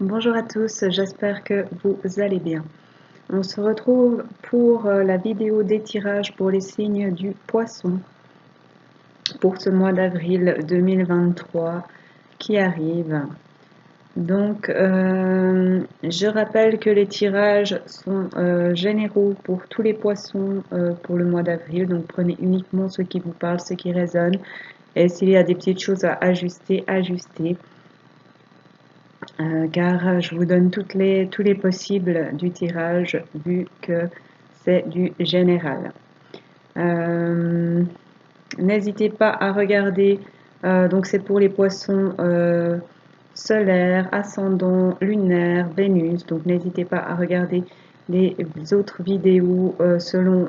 Bonjour à tous, j'espère que vous allez bien. On se retrouve pour la vidéo d'étirage pour les signes du poisson pour ce mois d'avril 2023 qui arrive. Donc, je rappelle que les tirages sont généraux pour tous les poissons pour le mois d'avril. Donc, prenez uniquement ce qui vous parle, ce qui résonne. Et s'il y a des petites choses à ajuster, ajustez. Car je vous donne tous les possibles du tirage vu que c'est du général. N'hésitez pas à regarder, donc c'est pour les poissons solaires, ascendants, lunaires, Vénus, donc n'hésitez pas à regarder les autres vidéos selon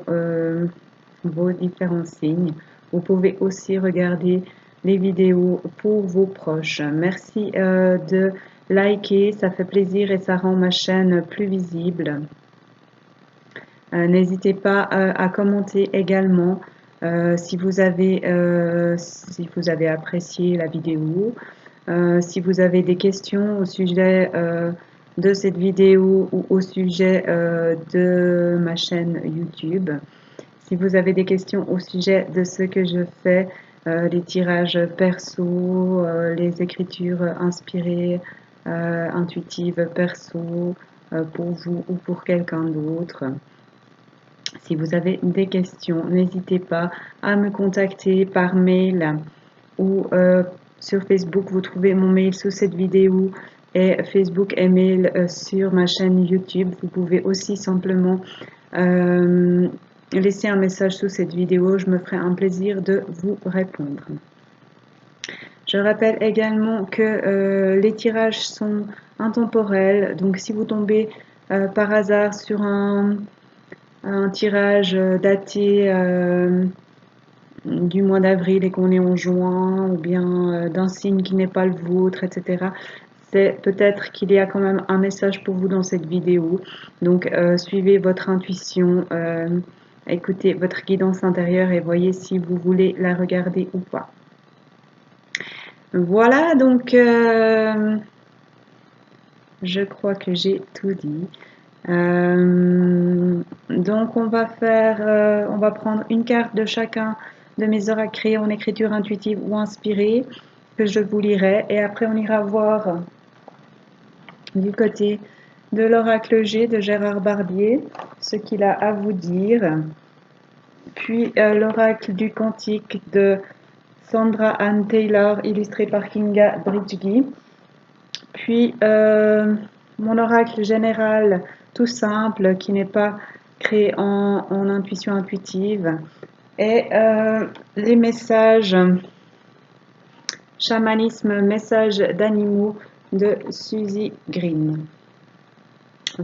vos différents signes. Vous pouvez aussi regarder les vidéos pour vos proches. Merci de liker, ça fait plaisir et ça rend ma chaîne plus visible. N'hésitez pas à commenter également si vous avez apprécié la vidéo. Si vous avez des questions au sujet de cette vidéo ou au sujet de ma chaîne YouTube. Si vous avez des questions au sujet de ce que je fais, les tirages perso, les écritures inspirées, intuitives perso, pour vous ou pour quelqu'un d'autre. Si vous avez des questions, n'hésitez pas à me contacter par mail ou sur Facebook. Vous trouvez mon mail sous cette vidéo et Facebook et mail sur ma chaîne YouTube. Vous pouvez aussi simplement laisser un message sous cette vidéo. Je me ferai un plaisir de vous répondre. Je rappelle également que les tirages sont intemporels. Donc si vous tombez par hasard sur un tirage daté du mois d'avril et qu'on est en juin, ou bien d'un signe qui n'est pas le vôtre, etc. C'est peut-être qu'il y a quand même un message pour vous dans cette vidéo. Donc suivez votre intuition, écoutez votre guidance intérieure et voyez si vous voulez la regarder ou pas. Voilà, donc je crois que j'ai tout dit. Donc on va prendre une carte de chacun de mes oracles créés en écriture intuitive ou inspirée que je vous lirai, et après on ira voir du côté de l'oracle G de Gérard Barbier ce qu'il a à vous dire, puis l'oracle du cantique de Sandra Anne Taylor illustré par Kinga Bridgegi, puis mon oracle général tout simple qui n'est pas créé en intuition intuitive, et les messages chamanisme, messages d'animaux de Suzy Green.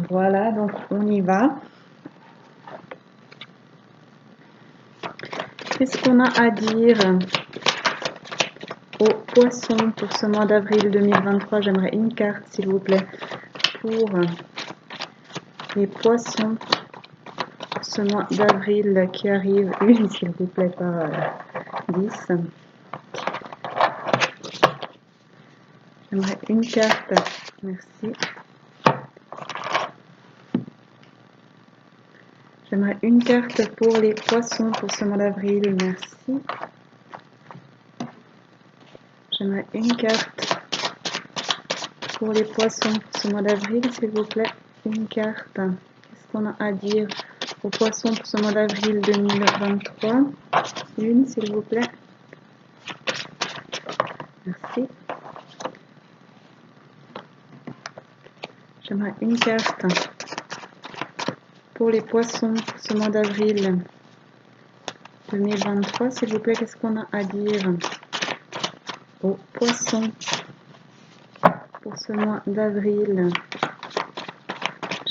Voilà, donc on y va. Qu'est-ce qu'on a à dire aux poissons pour ce mois d'avril 2023? J'aimerais une carte, s'il vous plaît, pour les poissons ce mois d'avril qui arrive. Une, s'il vous plaît, par 10. J'aimerais une carte. Merci. J'aimerais une carte pour les poissons pour ce mois d'avril. Merci. J'aimerais une carte pour les poissons pour ce mois d'avril, s'il vous plaît. Une carte. Qu'est-ce qu'on a à dire aux poissons pour ce mois d'avril 2023? Une, s'il vous plaît. Merci. J'aimerais une carte pour les poissons pour ce mois d'avril 2023, s'il vous plaît. Qu'est-ce qu'on a à dire aux poissons pour ce mois d'avril?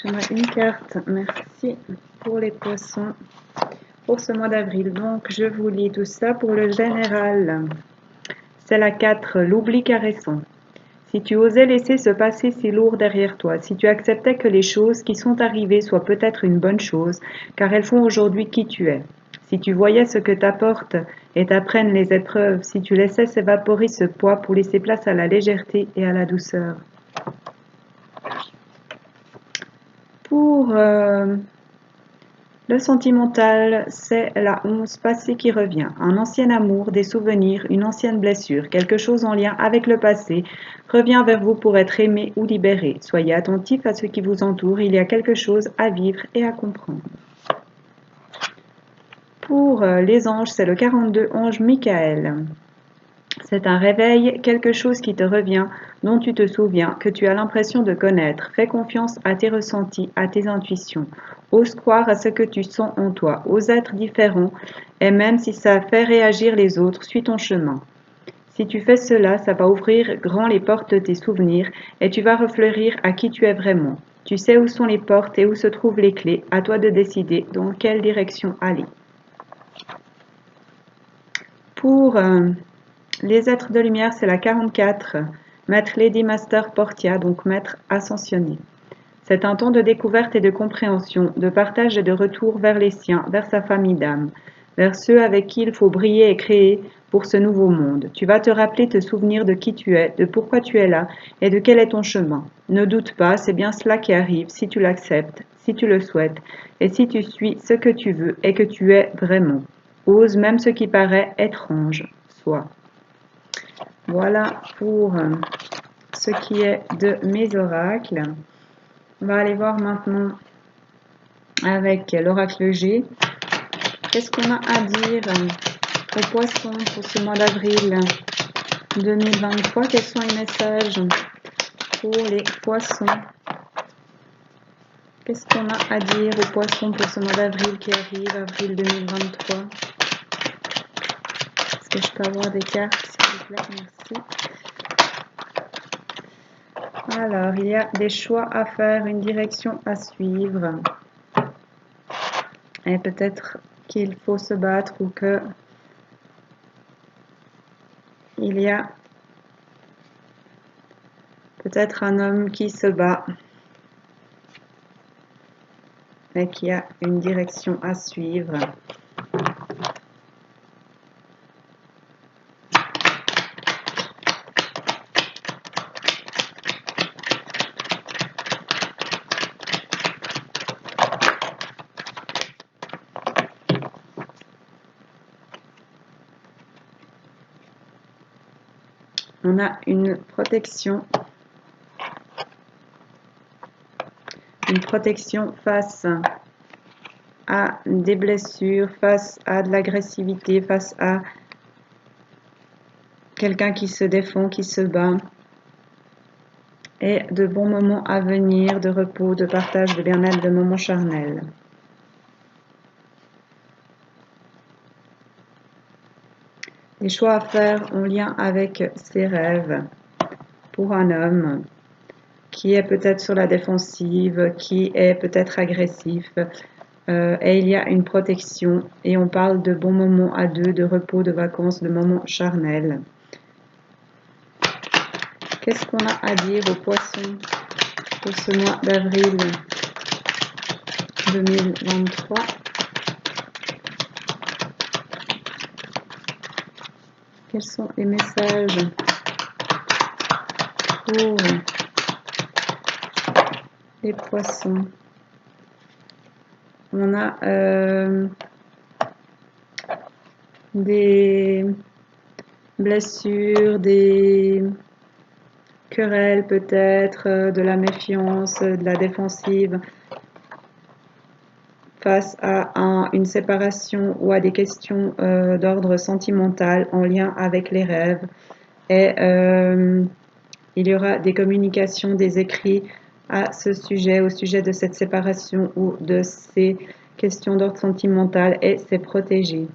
J'aimerais une carte, merci, pour les poissons pour ce mois d'avril. Donc je vous lis tout ça pour le général. C'est la 4, l'oubli caressant. Si tu osais laisser ce passé si lourd derrière toi, si tu acceptais que les choses qui sont arrivées soient peut-être une bonne chose, car elles font aujourd'hui qui tu es. Si tu voyais ce que t'apportent et t'apprennent les épreuves, si tu laissais s'évaporer ce poids pour laisser place à la légèreté et à la douceur. Pour le sentimental, c'est la 11 passé qui revient. Un ancien amour, des souvenirs, une ancienne blessure, quelque chose en lien avec le passé revient vers vous pour être aimé ou libéré. Soyez attentif à ce qui vous entoure, il y a quelque chose à vivre et à comprendre. Pour les anges, c'est le 42 ange Michael. C'est un réveil, quelque chose qui te revient, dont tu te souviens, que tu as l'impression de connaître. Fais confiance à tes ressentis, à tes intuitions. Ose croire à ce que tu sens en toi. Ose être différent, et même si ça fait réagir les autres, suis ton chemin. Si tu fais cela, ça va ouvrir grand les portes de tes souvenirs, et tu vas refleurir à qui tu es vraiment. Tu sais où sont les portes et où se trouvent les clés. À toi de décider dans quelle direction aller. Pour les êtres de lumière, c'est la 44. Maître Lady Master Portia, donc maître ascensionné. C'est un temps de découverte et de compréhension, de partage et de retour vers les siens, vers sa famille d'âme, vers ceux avec qui il faut briller et créer pour ce nouveau monde. Tu vas te rappeler, te souvenir de qui tu es, de pourquoi tu es là et de quel est ton chemin. Ne doute pas, c'est bien cela qui arrive si tu l'acceptes, si tu le souhaites et si tu suis ce que tu veux et que tu es vraiment. Ose même ce qui paraît étrange, sois. Voilà pour ce qui est de mes oracles. On va aller voir maintenant avec l'oracle G. Qu'est-ce qu'on a à dire aux poissons pour ce mois d'avril 2023? Quels sont les messages pour les poissons? Qu'est-ce qu'on a à dire aux poissons pour ce mois d'avril qui arrive, avril 2023? Est-ce que je peux avoir des cartes, s'il vous plaît? Merci. Alors, il y a des choix à faire, une direction à suivre. Et peut-être qu'il faut se battre ou que il y a peut-être un homme qui se bat et qui a une direction à suivre. On a une protection face à des blessures, face à de l'agressivité, face à quelqu'un qui se défend, qui se bat, et de bons moments à venir, de repos, de partage, de bien-être, de moments charnels. Des choix à faire en lien avec ses rêves pour un homme qui est peut-être sur la défensive, qui est peut-être agressif, et il y a une protection et on parle de bons moments à deux, de repos, de vacances, de moments charnels. Qu'est-ce qu'on a à dire aux poissons pour ce mois d'avril 2023? Quels sont les messages pour les poissons? On a des blessures, des querelles peut-être, de la méfiance, de la défensive face à une séparation ou à des questions d'ordre sentimental en lien avec les rêves. Et il y aura des communications, des écrits à ce sujet, au sujet de cette séparation ou de ces questions d'ordre sentimental, et c'est protégé.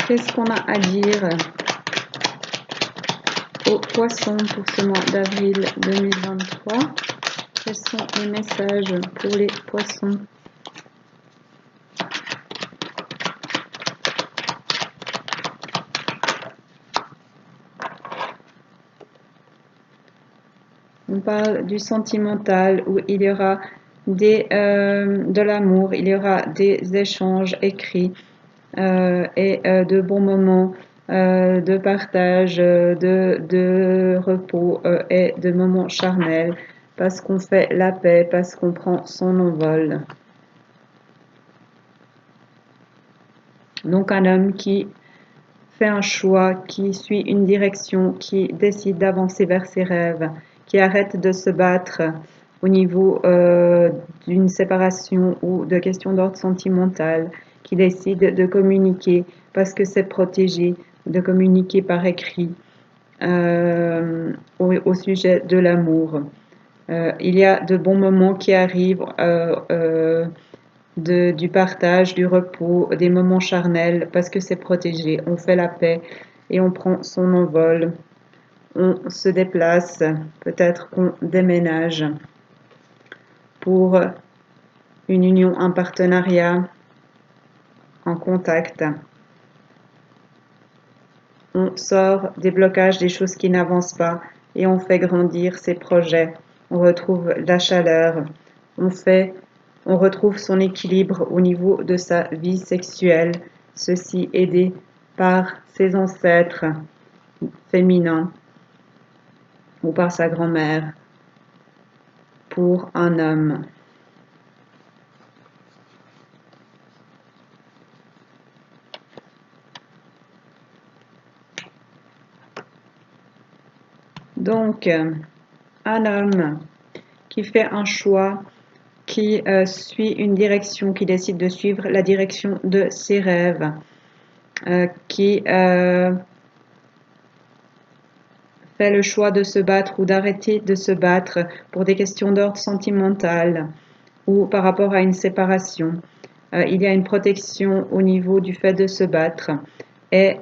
Qu'est-ce qu'on a à dire aux poissons pour ce mois d'avril 2023? Quels sont les messages pour les poissons? On parle du sentimental où il y aura de l'amour, il y aura des échanges écrits et de bons moments de partage, de repos et de moments charnels. parce qu'on fait la paix, parce qu'on prend son envol. Donc un homme qui fait un choix, qui suit une direction, qui décide d'avancer vers ses rêves, qui arrête de se battre au niveau d'une séparation ou de questions d'ordre sentimental, qui décide de communiquer parce que c'est protégé, de communiquer par écrit au sujet de l'amour. Il y a de bons moments qui arrivent du partage, du repos, des moments charnels, parce que c'est protégé. On fait la paix et on prend son envol. On se déplace, peut-être qu'on déménage pour une union, un partenariat, en contact. On sort des blocages, des choses qui n'avancent pas et on fait grandir ses projets. On retrouve la chaleur. On retrouve son équilibre au niveau de sa vie sexuelle, ceci aidé par ses ancêtres féminins ou par sa grand-mère pour un homme. Donc, un homme qui fait un choix, qui suit une direction, qui décide de suivre la direction de ses rêves, qui fait le choix de se battre ou d'arrêter de se battre pour des questions d'ordre sentimental ou par rapport à une séparation. Il y a une protection au niveau du fait de se battre et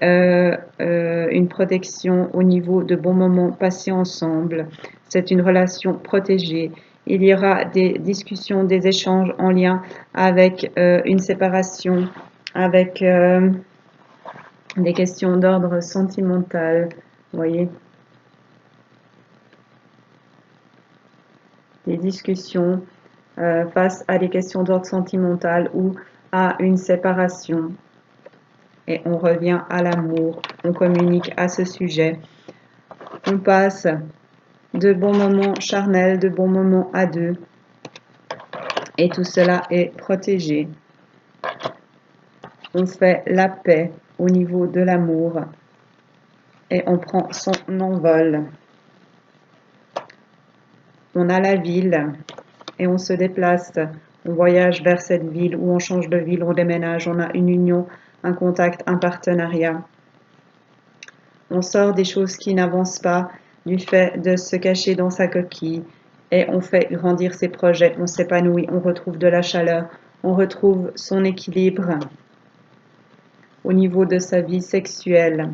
une protection au niveau de bons moments passés ensemble. C'est une relation protégée. Il y aura des discussions, des échanges en lien avec une séparation, avec des questions d'ordre sentimental. Vous voyez, des discussions face à des questions d'ordre sentimental ou à une séparation. Et on revient à l'amour, on communique à ce sujet. On passe de bons moments charnels, de bons moments à deux. Et tout cela est protégé. On fait la paix au niveau de l'amour. Et on prend son envol. On a la ville et on se déplace. On voyage vers cette ville ou on change de ville, on déménage, on a une union, un contact, un partenariat. On sort des choses qui n'avancent pas du fait de se cacher dans sa coquille et on fait grandir ses projets, on s'épanouit, on retrouve de la chaleur, on retrouve son équilibre au niveau de sa vie sexuelle.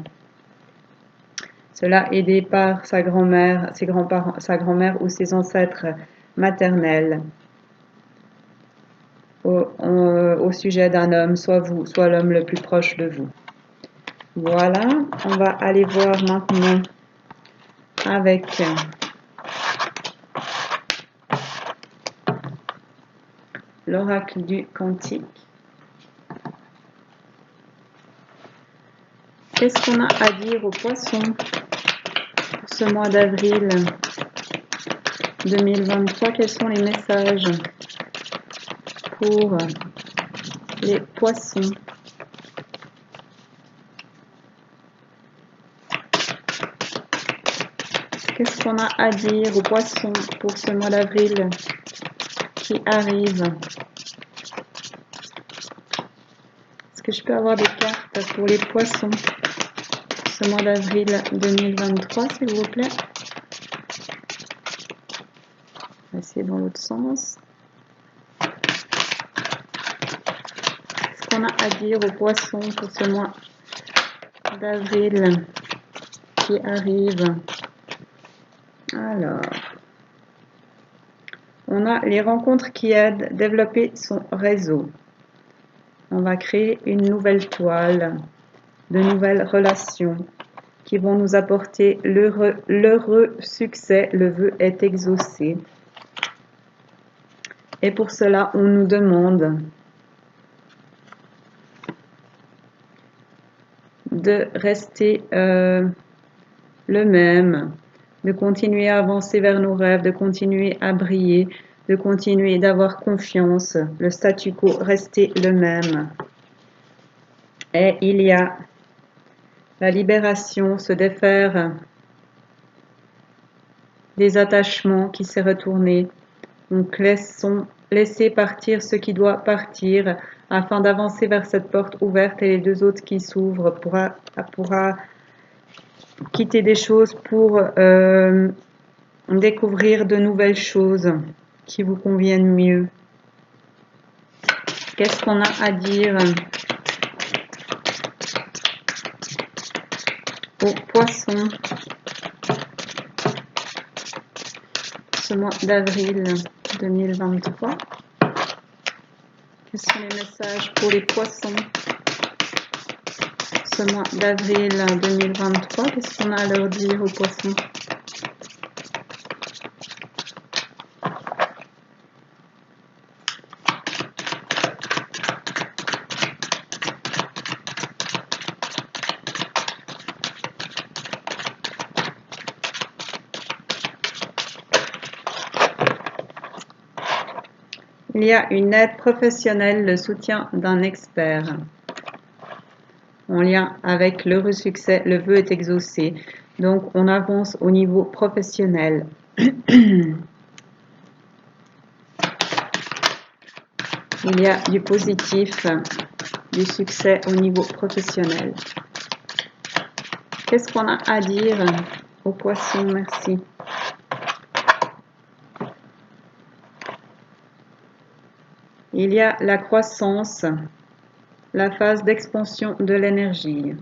Cela aidé par sa grand-mère, ses grands-parents, sa grand-mère ou ses ancêtres maternels. Au sujet d'un homme, soit vous, soit l'homme le plus proche de vous. Voilà, on va aller voir maintenant avec l'oracle du Cantique. Qu'est-ce qu'on a à dire aux poissons pour ce mois d'avril 2023? Quels sont les messages pour les poissons? Qu'est-ce qu'on a à dire aux poissons pour ce mois d'avril qui arrive? Est-ce que je peux avoir des cartes pour les poissons pour ce mois d'avril 2023, s'il vous plaît? On va essayer dans l'autre sens. Qu'est-ce qu'on a à dire aux poissons pour ce mois d'avril qui arrive? Alors, on a les rencontres qui aident à développer son réseau. On va créer une nouvelle toile, de nouvelles relations qui vont nous apporter l'heureux succès. Le vœu est exaucé. Et pour cela, on nous demande de rester le même, de continuer à avancer vers nos rêves, de continuer à briller, de continuer d'avoir confiance. Le statu quo restait le même. Et il y a la libération, se défaire des attachements qui s'est retourné. Donc laissez partir ce qui doit partir afin d'avancer vers cette porte ouverte et les deux autres qui s'ouvrent pourra quitter des choses pour découvrir de nouvelles choses qui vous conviennent mieux. Qu'est-ce qu'on a à dire aux poissons ce mois d'avril 2023? Quels sont les messages pour les poissons ce mois d'avril 2023? Qu'est-ce qu'on a à leur dire aux poissons? Il y a une aide professionnelle, le soutien d'un expert. En lien avec l'heureux succès, le vœu est exaucé. Donc, on avance au niveau professionnel. Il y a du positif, du succès au niveau professionnel. Qu'est-ce qu'on a à dire aux poissons? Merci. Il y a la croissance, la phase d'expansion de l'énergie.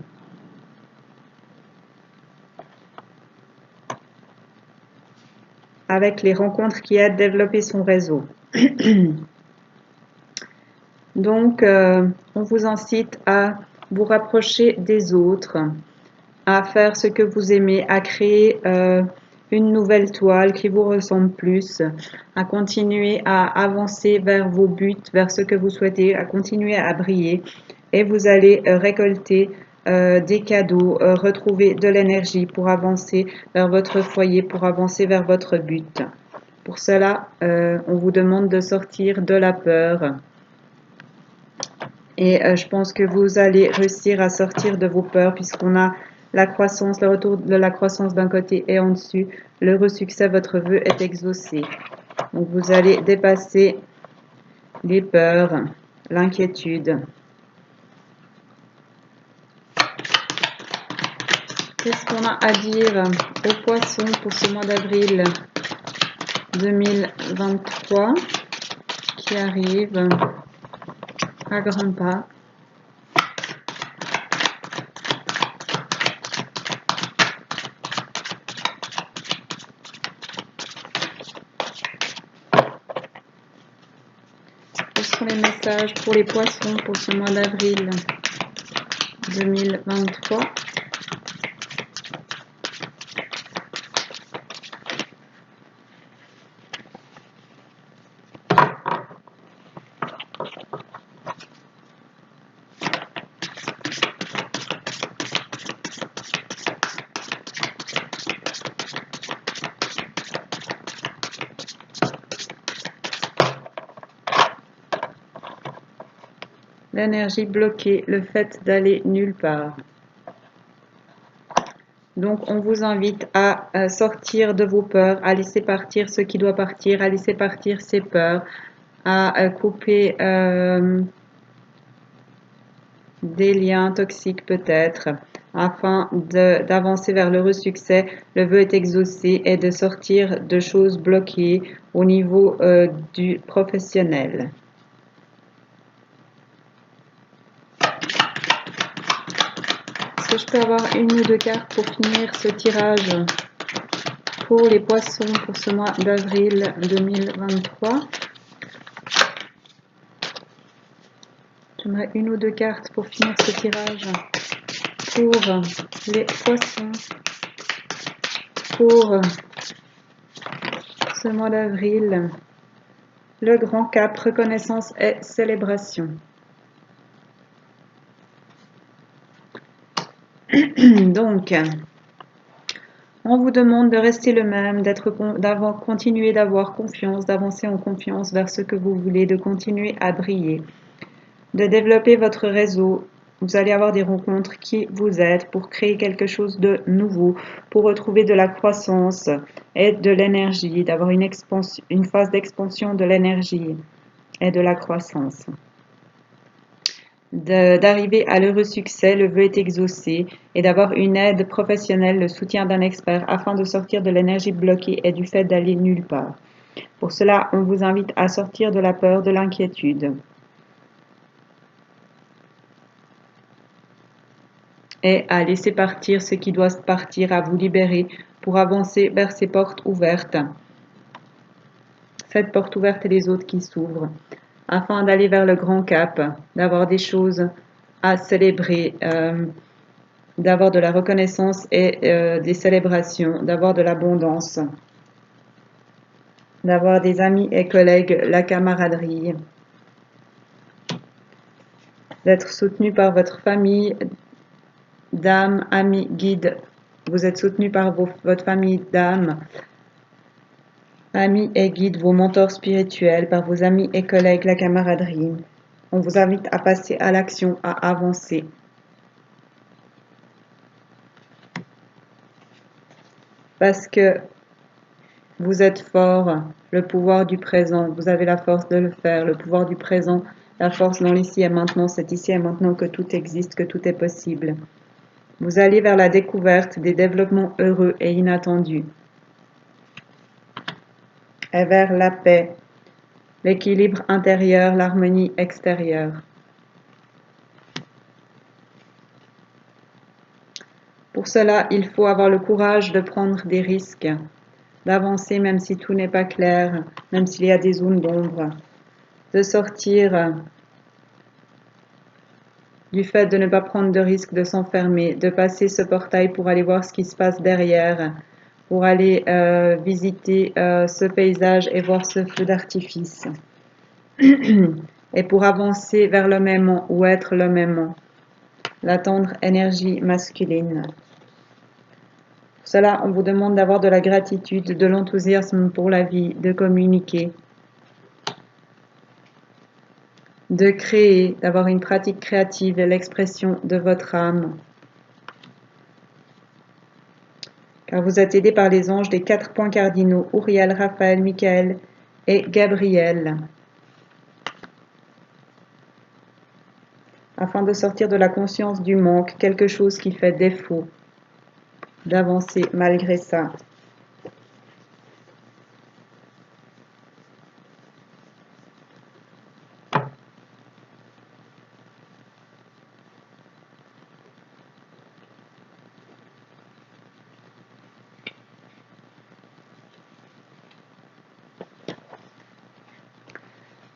Avec les rencontres qui aident à développer son réseau. Donc, on vous incite à vous rapprocher des autres, à faire ce que vous aimez, à créer une nouvelle toile qui vous ressemble plus, à continuer à avancer vers vos buts, vers ce que vous souhaitez, à continuer à briller et vous allez récolter des cadeaux, retrouver de l'énergie pour avancer vers votre foyer, pour avancer vers votre but. Pour cela, on vous demande de sortir de la peur. Et je pense que vous allez réussir à sortir de vos peurs puisqu'on a la croissance, le retour de la croissance d'un côté et en dessus, l'heureux succès, votre vœu est exaucé. Donc vous allez dépasser les peurs, l'inquiétude. Qu'est-ce qu'on a à dire aux poissons pour ce mois d'avril 2023 qui arrive à grands pas? Quels sont les messages pour les poissons pour ce mois d'avril 2023? L'énergie bloquée, le fait d'aller nulle part. Donc, on vous invite à sortir de vos peurs, à laisser partir ce qui doit partir, à laisser partir ses peurs, à couper des liens toxiques peut-être, afin d'avancer vers l'heureux succès. Le vœu est exaucé et de sortir de choses bloquées au niveau du professionnel. Est-ce que je peux avoir une ou deux cartes pour finir ce tirage pour les poissons pour ce mois d'avril 2023? J'aimerais une ou deux cartes pour finir ce tirage pour les poissons pour ce mois d'avril. Le grand cap, reconnaissance et célébration. Donc, On vous demande de rester le même, continuer d'avoir confiance, d'avancer en confiance vers ce que vous voulez, de continuer à briller, de développer votre réseau. Vous allez avoir des rencontres qui vous aident pour créer quelque chose de nouveau, pour retrouver de la croissance et de l'énergie, d'avoir une phase d'expansion de l'énergie et de la croissance. D'arriver à l'heureux succès, le vœu est exaucé, et d'avoir une aide professionnelle, le soutien d'un expert, afin de sortir de l'énergie bloquée et du fait d'aller nulle part. Pour cela, on vous invite à sortir de la peur, de l'inquiétude, et à laisser partir ce qui doit partir, à vous libérer pour avancer vers ces portes ouvertes. Cette porte ouverte et les autres qui s'ouvrent, afin d'aller vers le grand cap, d'avoir des choses à célébrer, d'avoir de la reconnaissance et des célébrations, d'avoir de l'abondance, d'avoir des amis et collègues, la camaraderie, d'être soutenu par votre famille, d'âme, amis, guides. Vous êtes soutenu par votre famille d'âme, amis et guides, vos mentors spirituels, par vos amis et collègues, la camaraderie. On vous invite à passer à l'action, à avancer. Parce que vous êtes fort, le pouvoir du présent, vous avez la force de le faire, le pouvoir du présent, la force dans l'ici et maintenant, c'est ici et maintenant que tout existe, que tout est possible. Vous allez vers la découverte des développements heureux et inattendus, et vers la paix, l'équilibre intérieur, l'harmonie extérieure. Pour cela, il faut avoir le courage de prendre des risques, d'avancer même si tout n'est pas clair, même s'il y a des zones d'ombre, de sortir du fait de ne pas prendre de risque, de s'enfermer, de passer ce portail pour aller voir ce qui se passe derrière, pour aller visiter ce paysage et voir ce feu d'artifice. Et pour avancer vers l'homme aimant ou être l'homme aimant, la tendre énergie masculine. Pour cela, on vous demande d'avoir de la gratitude, de l'enthousiasme pour la vie, de communiquer, de créer, d'avoir une pratique créative et l'expression de votre âme. Car vous êtes aidé par les anges des 4 points cardinaux, Uriel, Raphaël, Michael et Gabriel, afin de sortir de la conscience du manque, quelque chose qui fait défaut, d'avancer malgré ça.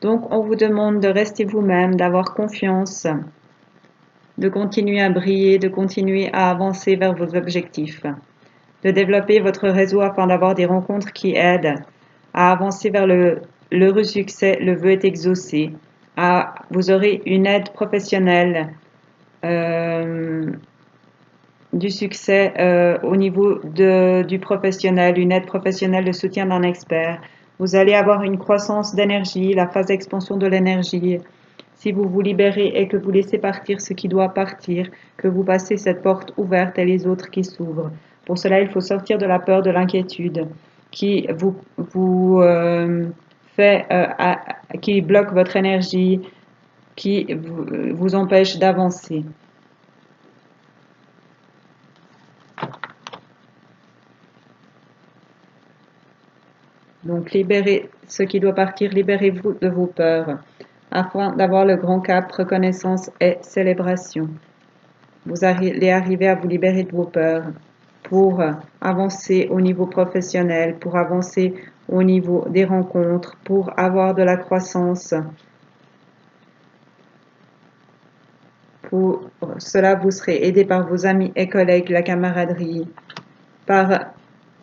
Donc, on vous demande de rester vous-même, d'avoir confiance, de continuer à briller, de continuer à avancer vers vos objectifs, de développer votre réseau afin d'avoir des rencontres qui aident à avancer vers l'heureux succès, le vœu est exaucé. Vous aurez une aide professionnelle du succès au niveau du professionnel, une aide professionnelle, le soutien d'un expert. Vous allez avoir une croissance d'énergie, la phase d'expansion de l'énergie. Si vous vous libérez et que vous laissez partir ce qui doit partir, que vous passez cette porte ouverte et les autres qui s'ouvrent. Pour cela, il faut sortir de la peur, de l'inquiétude qui qui bloque votre énergie, qui vous empêche d'avancer. Donc, libérez ce qui doit partir, libérez-vous de vos peurs, afin d'avoir le grand cap, reconnaissance et célébration. Vous allez arriver à vous libérer de vos peurs pour avancer au niveau professionnel, pour avancer au niveau des rencontres, pour avoir de la croissance. Pour cela, vous serez aidé par vos amis et collègues, la camaraderie, par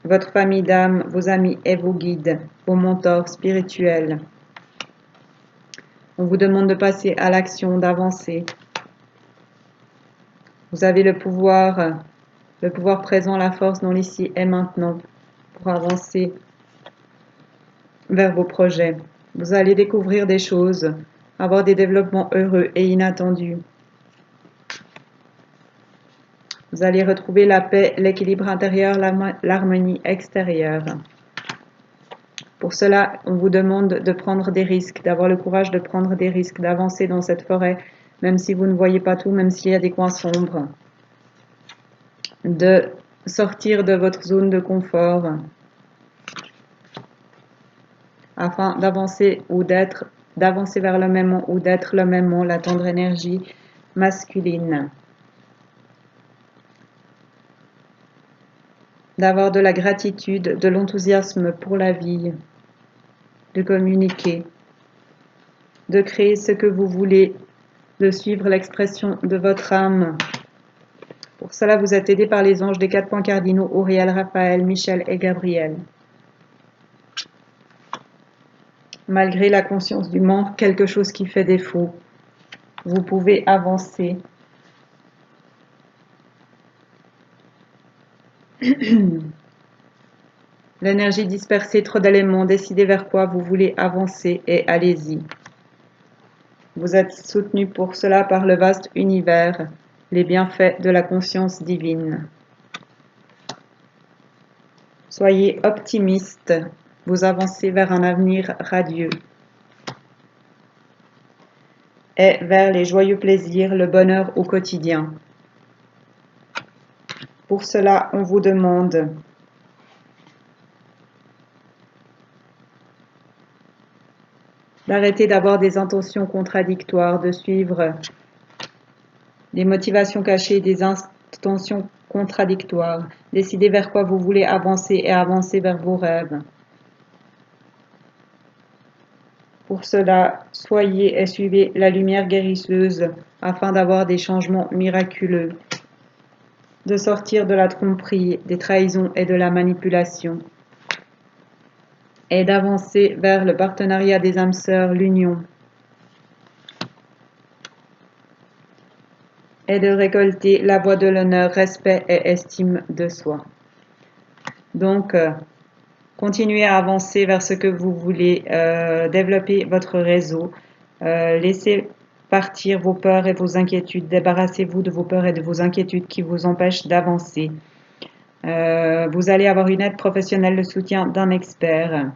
votre famille d'âme, vos amis et vos guides, vos mentors spirituels. On vous demande de passer à l'action, d'avancer. Vous avez le pouvoir le pouvoir présent, la force dans l'ici et maintenant pour avancer vers vos projets. Vous allez découvrir des choses, avoir des développements heureux et inattendus. Vous allez retrouver la paix, l'équilibre intérieur, l'harmonie extérieure. Pour cela, on vous demande de prendre des risques, d'avoir le courage de prendre des risques, d'avancer dans cette forêt, même si vous ne voyez pas tout, même s'il y a des coins sombres. De sortir de votre zone de confort afin d'avancer vers le même ou d'être le même, la tendre énergie masculine. D'avoir de la gratitude, de l'enthousiasme pour la vie, de communiquer, de créer ce que vous voulez, de suivre l'expression de votre âme. Pour cela, vous êtes aidé par les anges des 4 points cardinaux, Auriel, Raphaël, Michel et Gabriel. Malgré la conscience du manque, quelque chose qui fait défaut, vous pouvez avancer. L'énergie dispersée, trop d'éléments, décidez vers quoi vous voulez avancer et allez-y. Vous êtes soutenu pour cela par le vaste univers, les bienfaits de la conscience divine. Soyez optimiste, vous avancez vers un avenir radieux et vers les joyeux plaisirs, le bonheur au quotidien. Pour cela, on vous demande d'arrêter d'avoir des intentions contradictoires, de suivre des motivations cachées, des intentions contradictoires. Décidez vers quoi vous voulez avancer et avancer vers vos rêves. Pour cela, soyez et suivez la lumière guérisseuse afin d'avoir des changements miraculeux, de sortir de la tromperie, des trahisons et de la manipulation, et d'avancer vers le partenariat des âmes sœurs, l'union, et de récolter la voie de l'honneur, respect et estime de soi. Donc, continuez à avancer vers ce que vous voulez, développer votre réseau, laissez partir vos peurs et vos inquiétudes, débarrassez-vous de vos peurs et de vos inquiétudes qui vous empêchent d'avancer. Vous allez avoir une aide professionnelle, le soutien d'un expert.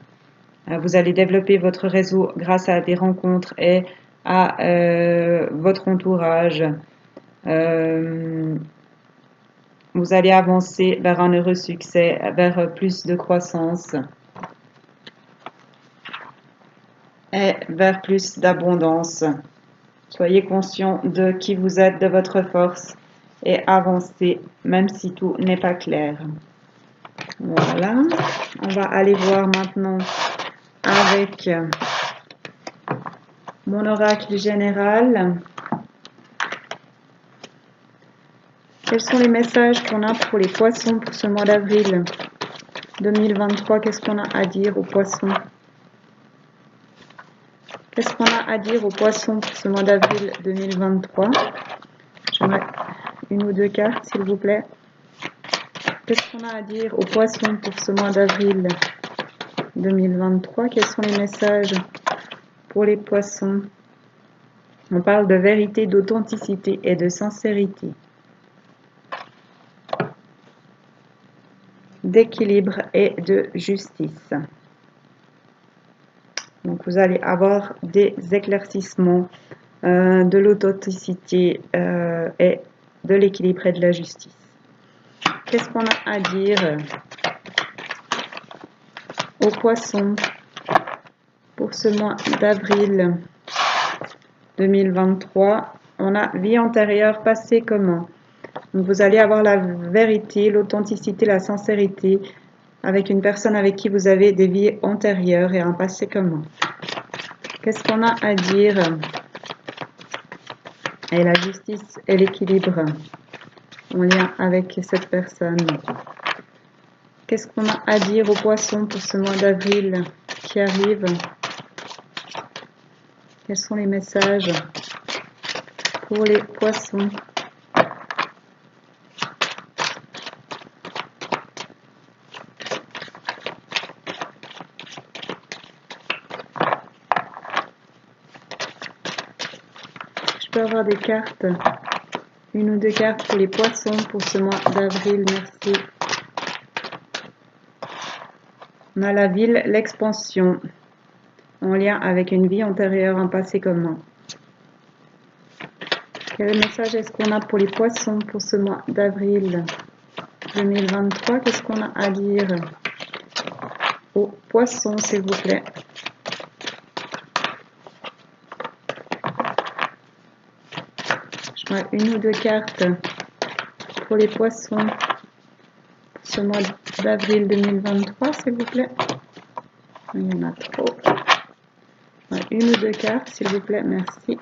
Vous allez développer votre réseau grâce à des rencontres et à votre entourage. Vous allez avancer vers un heureux succès, vers plus de croissance et vers plus d'abondance. Soyez conscient de qui vous êtes, de votre force et avancez même si tout n'est pas clair. Voilà, on va aller voir maintenant avec mon oracle général. Quels sont les messages qu'on a pour les poissons pour ce mois d'avril 2023? Qu'est-ce qu'on a à dire aux poissons? Qu'est-ce qu'on a à dire aux poissons pour ce mois d'avril 2023? J'aimerais une ou deux cartes, s'il vous plaît. Qu'est-ce qu'on a à dire aux poissons pour ce mois d'avril 2023? Quels sont les messages pour les poissons? On parle de vérité, d'authenticité et de sincérité, d'équilibre et de justice. Donc vous allez avoir des éclaircissements, de l'authenticité et de l'équilibre et de la justice. Qu'est-ce qu'on a à dire aux poissons pour ce mois d'avril 2023? On a vie antérieure, passé commun. Donc vous allez avoir la vérité, l'authenticité, la sincérité avec une personne avec qui vous avez des vies antérieures et un passé commun. Qu'est-ce qu'on a à dire? Et la justice et l'équilibre en lien avec cette personne. Qu'est-ce qu'on a à dire aux poissons pour ce mois d'avril qui arrive? Quels sont les messages pour les poissons? peux avoir des cartes? Une ou deux cartes pour les poissons pour ce mois d'avril, merci. On a la ville, l'expansion, en lien avec une vie antérieure, un passé commun. Quel message est-ce qu'on a pour les poissons pour ce mois d'avril 2023? Qu'est-ce qu'on a à dire aux poissons, s'il vous plaît? Je mets une ou deux cartes pour les poissons pour ce mois d'avril 2023, s'il vous plaît. Il y en a trop. Une ou deux cartes, s'il vous plaît, merci.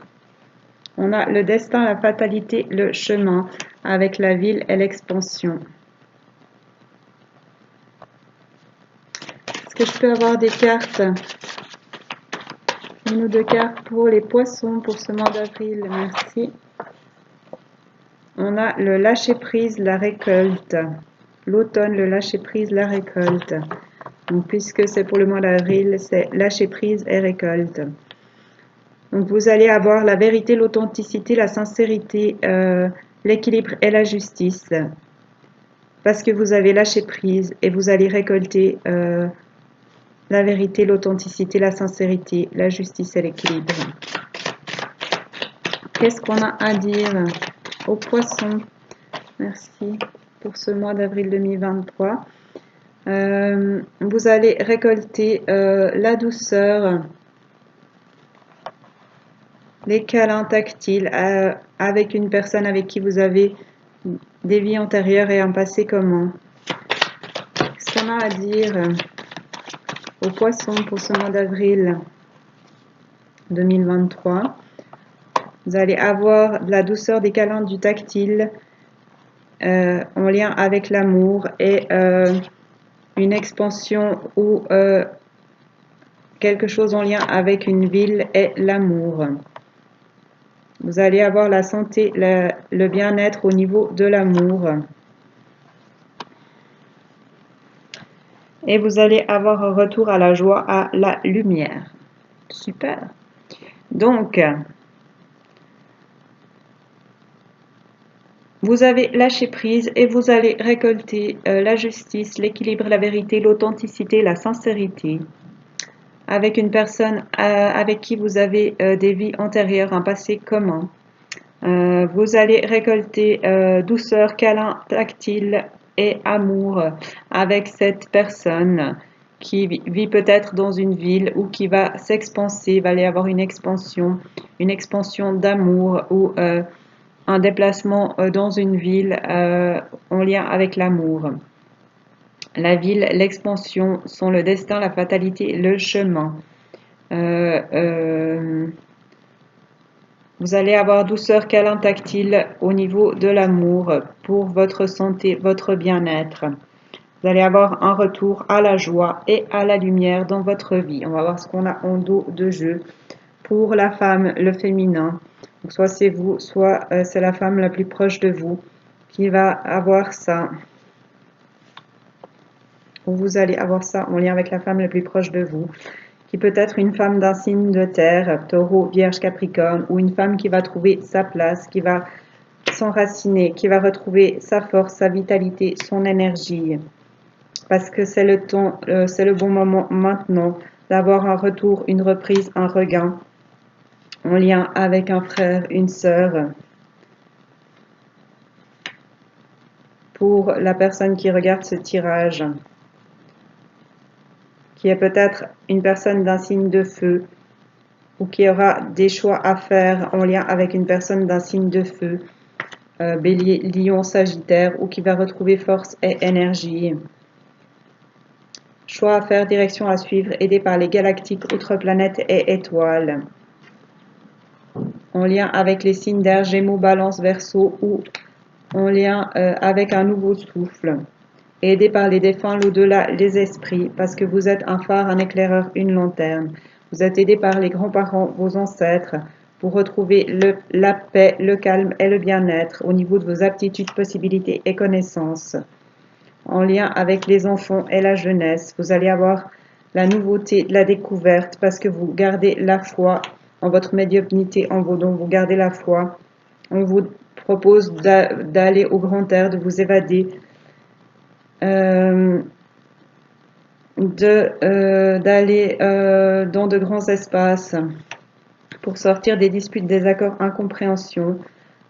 On a le destin, la fatalité, le chemin, avec la ville et l'expansion. Est-ce que je peux avoir des cartes? Une ou deux cartes pour les poissons pour ce mois d'avril, merci. On a le lâcher-prise, la récolte. L'automne, le lâcher-prise, la récolte. Donc, puisque c'est pour le mois d'avril, c'est lâcher-prise et récolte. Donc, vous allez avoir la vérité, l'authenticité, la sincérité, l'équilibre et la justice. Parce que vous avez lâché prise et vous allez récolter la vérité, l'authenticité, la sincérité, la justice et l'équilibre. Qu'est-ce qu'on a à dire aux poissons? Merci pour ce mois d'avril 2023. Vous allez récolter la douceur, les câlins tactiles avec une personne avec qui vous avez des vies antérieures et un passé commun. Qu'est-ce qu'on a à dire aux poissons pour ce mois d'avril 2023? Vous allez avoir de la douceur, des câlins, du tactile en lien avec l'amour et une expansion ou quelque chose en lien avec une ville et l'amour. Vous allez avoir la santé, le bien-être au niveau de l'amour. Et vous allez avoir un retour à la joie, à la lumière. Super. Donc, vous avez lâché prise et vous allez récolter la justice, l'équilibre, la vérité, l'authenticité, la sincérité. Avec une personne avec qui vous avez des vies antérieures, un passé commun. Vous allez récolter douceur, câlin, tactile et amour avec cette personne qui vit peut-être dans une ville ou qui va s'expanser, va y avoir une expansion d'amour ou un déplacement dans une ville en lien avec l'amour. La ville, l'expansion sont le destin, la fatalité, le chemin. Vous allez avoir douceur, câlin, tactile au niveau de l'amour pour votre santé, votre bien-être. Vous allez avoir un retour à la joie et à la lumière dans votre vie. On va voir ce qu'on a en dos de jeu pour la femme, le féminin. Donc, soit c'est vous, soit c'est la femme la plus proche de vous qui va avoir ça. Ou vous allez avoir ça en lien avec la femme la plus proche de vous, qui peut être une femme d'un signe de terre, taureau, vierge, capricorne, ou une femme qui va trouver sa place, qui va s'enraciner, qui va retrouver sa force, sa vitalité, son énergie. Parce que c'est le temps, c'est le bon moment maintenant d'avoir un retour, une reprise, un regain en lien avec un frère, une sœur. Pour la personne qui regarde ce tirage, qui est peut-être une personne d'un signe de feu ou qui aura des choix à faire en lien avec une personne d'un signe de feu, Bélier, Lion, Sagittaire, ou qui va retrouver force et énergie. Choix à faire, direction à suivre, aidé par les galactiques, autres planètes et étoiles. En lien avec les signes d'air, Gémeaux, Balance, Verseau, ou en lien avec un nouveau souffle. Aidé par les défunts, l'au-delà, les esprits, parce que vous êtes un phare, un éclaireur, une lanterne. Vous êtes aidé par les grands-parents, vos ancêtres, pour retrouver la paix, le calme et le bien-être au niveau de vos aptitudes, possibilités et connaissances. En lien avec les enfants et la jeunesse, vous allez avoir la nouveauté, la découverte, parce que vous gardez la foi en votre médiumnité, dont vous gardez la foi. On vous propose d'aller au grand air, de vous évader, d'aller dans de grands espaces pour sortir des disputes, désaccords, incompréhensions.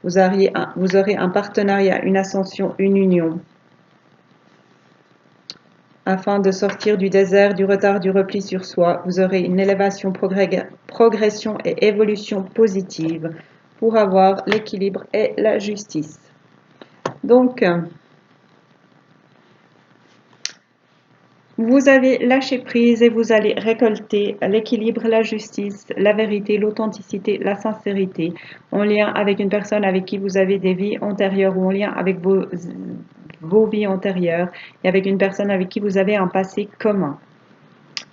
Vous aurez un partenariat, une ascension, une union, afin de sortir du désert, du retard, du repli sur soi. Vous aurez une élévation, progression et évolution positive pour avoir l'équilibre et la justice. Donc, vous avez lâché prise et vous allez récolter l'équilibre, la justice, la vérité, l'authenticité, la sincérité, en lien avec une personne avec qui vous avez des vies antérieures ou en lien avec vos vies antérieures et avec une personne avec qui vous avez un passé commun.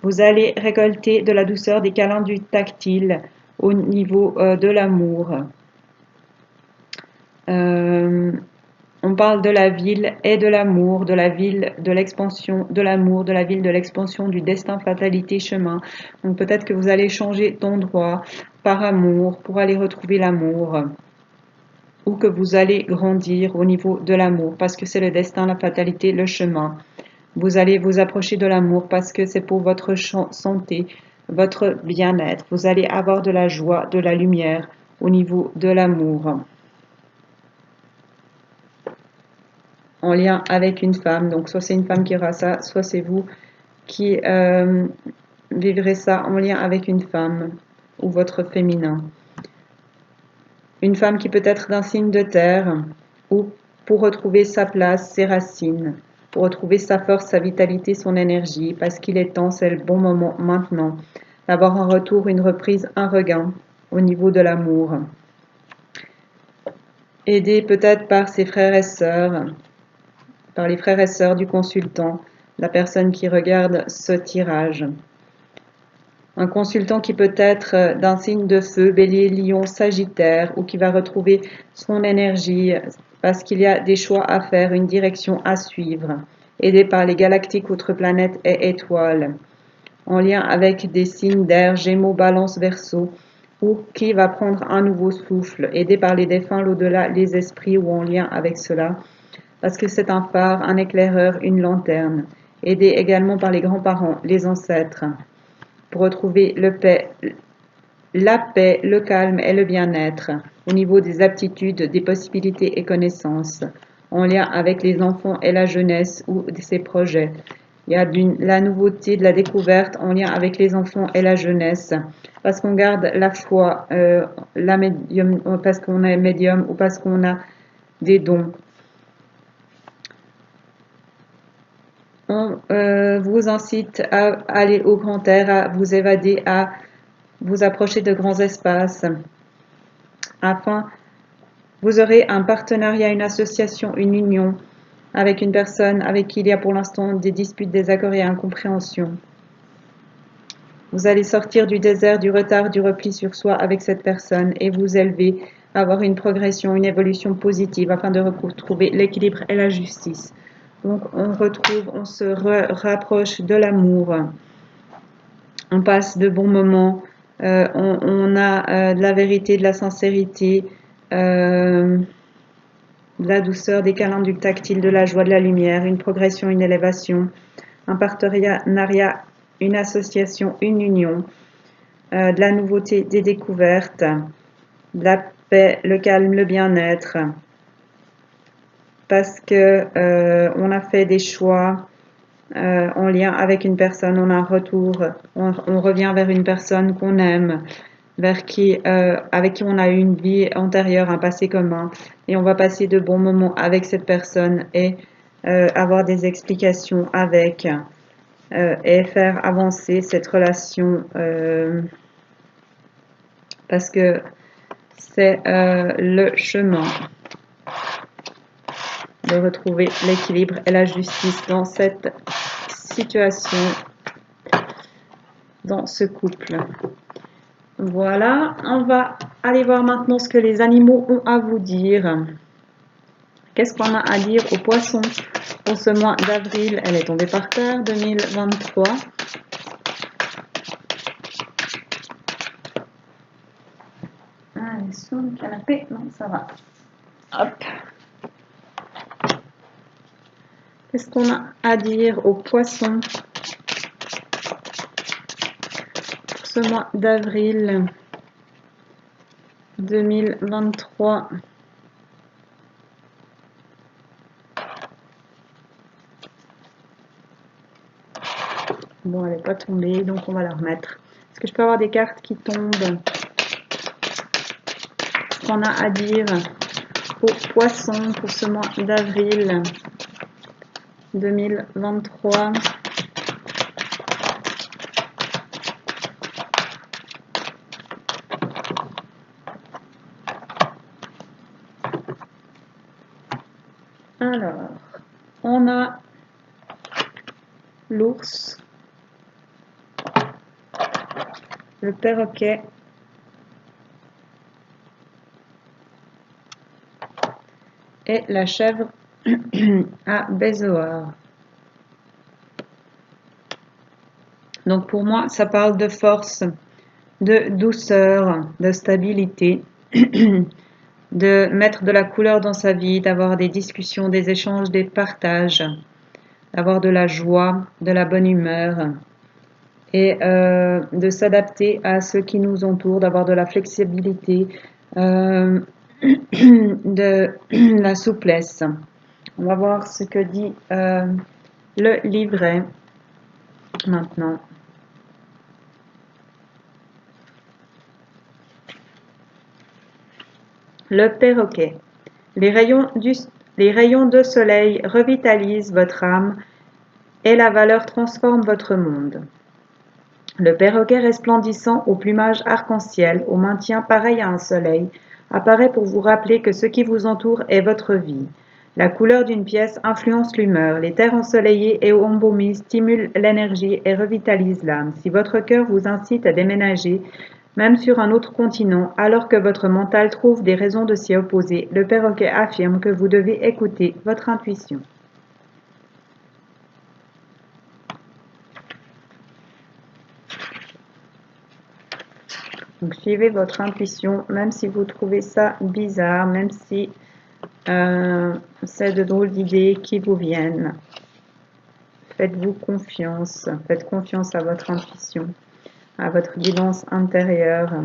Vous allez récolter de la douceur, des câlins, du tactile au niveau de l'amour. On parle de la ville et de l'amour, de la ville, de l'expansion, de l'amour, de la ville, de l'expansion, du destin, fatalité, chemin. Donc peut-être que vous allez changer d'endroit par amour pour aller retrouver l'amour. Ou que vous allez grandir au niveau de l'amour parce que c'est le destin, la fatalité, le chemin. Vous allez vous approcher de l'amour parce que c'est pour votre santé, votre bien-être. Vous allez avoir de la joie, de la lumière au niveau de l'amour. En lien avec une femme, donc soit c'est une femme qui aura ça, soit c'est vous qui vivrez ça en lien avec une femme ou votre féminin. Une femme qui peut être d'un signe de terre ou pour retrouver sa place, ses racines, pour retrouver sa force, sa vitalité, son énergie, parce qu'il est temps, c'est le bon moment maintenant, d'avoir un retour, une reprise, un regain au niveau de l'amour. Aidé peut-être par ses frères et sœurs, par les frères et sœurs du consultant, la personne qui regarde ce tirage. Un consultant qui peut être d'un signe de feu, bélier, lion, sagittaire, ou qui va retrouver son énergie parce qu'il y a des choix à faire, une direction à suivre, aidé par les galactiques, autres planètes et étoiles, en lien avec des signes d'air, Gémeaux, Balance, Verseau, ou qui va prendre un nouveau souffle, aidé par les défunts, l'au-delà, les esprits, ou en lien avec cela, parce que c'est un phare, un éclaireur, une lanterne, aidé également par les grands-parents, les ancêtres, pour retrouver la paix, le calme et le bien-être au niveau des aptitudes, des possibilités et connaissances, en lien avec les enfants et la jeunesse ou ses projets. Il y a la nouveauté, de la découverte en lien avec les enfants et la jeunesse, parce qu'on garde la foi, parce qu'on est médium ou parce qu'on a des dons. On vous incite à aller au grand air, à vous évader, à vous approcher de grands espaces, afin vous aurez un partenariat, une association, une union avec une personne avec qui il y a pour l'instant des disputes, désaccords et incompréhensions. Vous allez sortir du désert, du retard, du repli sur soi avec cette personne et vous élever, avoir une progression, une évolution positive afin de retrouver l'équilibre et la justice. Donc on se rapproche de l'amour, on passe de bons moments, on a de la vérité, de la sincérité, de la douceur, des câlins, du tactile, de la joie, de la lumière, une progression, une élévation, un partenariat, une association, une union, de la nouveauté, des découvertes, de la paix, le calme, le bien-être, parce que on a fait des choix en lien avec une personne, on a un retour, on revient vers une personne qu'on aime, avec qui on a eu une vie antérieure, un passé commun, et on va passer de bons moments avec cette personne et avoir des explications avec et faire avancer cette relation parce que c'est le chemin de retrouver l'équilibre et la justice dans cette situation, dans ce couple. Voilà, on va aller voir maintenant ce que les animaux ont à vous dire. Qu'est-ce qu'on a à dire aux poissons pour ce mois d'avril? Elle est tombée par terre, 2023. est sur le canapé. Non, ça va. Hop. Qu'est-ce qu'on a à dire aux poissons pour ce mois d'avril 2023? Bon, elle n'est pas tombée, donc on va la remettre. Est-ce que je peux avoir des cartes qui tombent? Qu'est-ce qu'on a à dire aux poissons pour ce mois d'avril 2023? Alors, on a l'ours, le perroquet, et la chèvre à Bézoard. Donc pour moi, ça parle de force, de douceur, de stabilité, de mettre de la couleur dans sa vie, d'avoir des discussions, des échanges, des partages, d'avoir de la joie, de la bonne humeur et de s'adapter à ceux qui nous entourent, d'avoir de la flexibilité, de la souplesse. On va voir ce que dit le livret maintenant. Le perroquet. Les rayons de soleil revitalisent votre âme et la valeur transforme votre monde. Le perroquet resplendissant au plumage arc-en-ciel, au maintien pareil à un soleil, apparaît pour vous rappeler que ce qui vous entoure est votre vie. La couleur d'une pièce influence l'humeur. Les terres ensoleillées et embaumées stimulent l'énergie et revitalisent l'âme. Si votre cœur vous incite à déménager, même sur un autre continent, alors que votre mental trouve des raisons de s'y opposer, le perroquet affirme que vous devez écouter votre intuition. Donc suivez votre intuition, même si vous trouvez ça bizarre, même si c'est de drôles d'idées qui vous viennent. Faites-vous confiance, faites confiance à votre intuition, à votre guidance intérieure.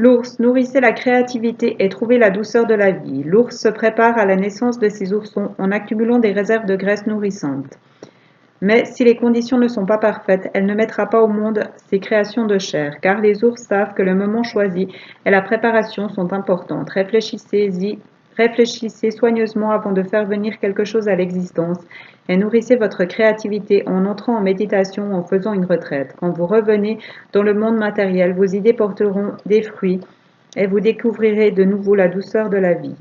L'ours, nourrissez la créativité et trouvez la douceur de la vie. L'ours se prépare à la naissance de ses oursons en accumulant des réserves de graisse nourrissantes. Mais si les conditions ne sont pas parfaites, elle ne mettra pas au monde ses créations de chair, car les ours savent que le moment choisi et la préparation sont importantes. Réfléchissez soigneusement avant de faire venir quelque chose à l'existence et nourrissez votre créativité en entrant en méditation ou en faisant une retraite. Quand vous revenez dans le monde matériel, vos idées porteront des fruits et vous découvrirez de nouveau la douceur de la vie.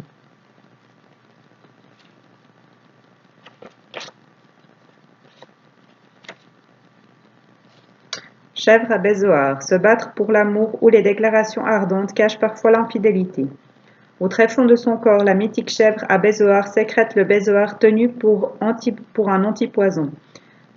Chèvre à Bézoard. Se battre pour l'amour ou les déclarations ardentes cachent parfois l'infidélité. Au tréfonds de son corps, la mythique chèvre à Bézoard sécrète le bézoard tenu pour un antipoison.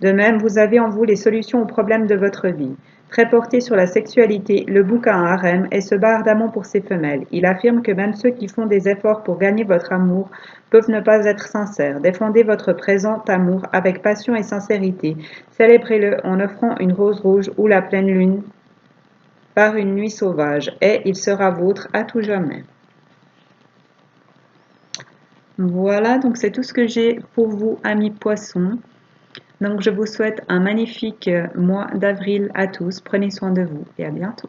De même, vous avez en vous les solutions aux problèmes de votre vie. Très porté sur la sexualité, le bouc a un harem et se bat ardemment pour ses femelles. Il affirme que même ceux qui font des efforts pour gagner votre amour peuvent ne pas être sincères. Défendez votre présent amour avec passion et sincérité. Célébrez-le en offrant une rose rouge ou la pleine lune par une nuit sauvage, et il sera vôtre à tout jamais. Voilà, donc c'est tout ce que j'ai pour vous, amis poissons. Donc je vous souhaite un magnifique mois d'avril à tous. Prenez soin de vous et à bientôt.